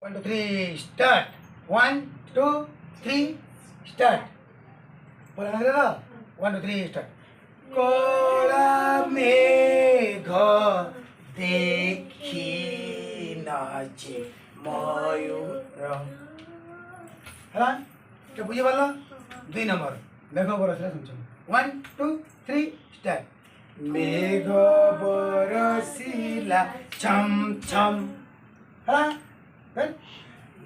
1, 2, 3, start. 1, 2, 3, start. बोला ना दादा 1, 2, 3, start. कला मेघ देखी नाचे मयूर ହେଲା ତ ବୁଝି ପାରିଲ 2 ନମ୍ବର ମେଘ ବରସିଲା ଶୁଣୁଛ 1, 2, 3 ଷ୍ଟାର୍ଟ ମେଘ ବରସିଲା ଛମ୍ ଛମ୍ ହେଲା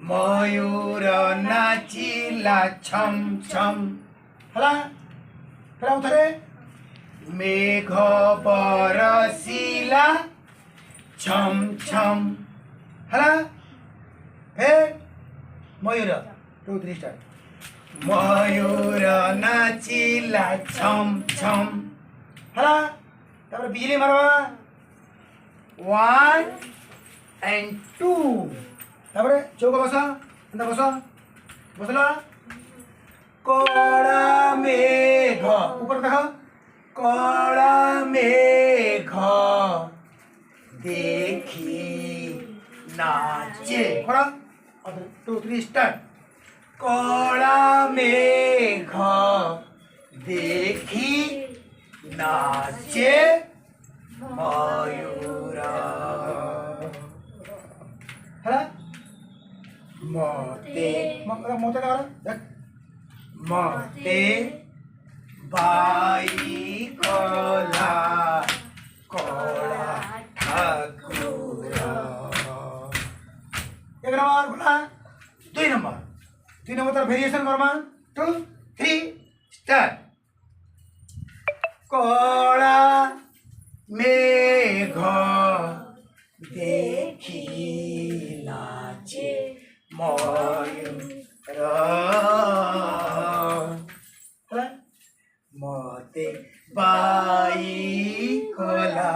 ମୟୂର ନାଚିଲା ଛମ୍ ଛମ୍ ହେଲା ଫେର ଆଉ ଥରେ ମେଘ ବରସିଲା ଛମ୍ ଛମ୍ ହେଲା ଫେର ମୟୂର 2, 3 start. मयूर नाचिला छम छम हला तापर बिजली मारवा 1 and 2 तापर चौक बसा अंदा बसा बसला कला मेघ ऊपर देखो कला मेघ देखी नाचे करा 2, 3 start. कला मेघ देखी नाचे मयूर है मते मते मते बाई कला कला ठाकुर 1 नंबर बोला 2 number 3 number variation Karma 2, 3 start कला मेघ देखी नाचे मयूर मते बाई कला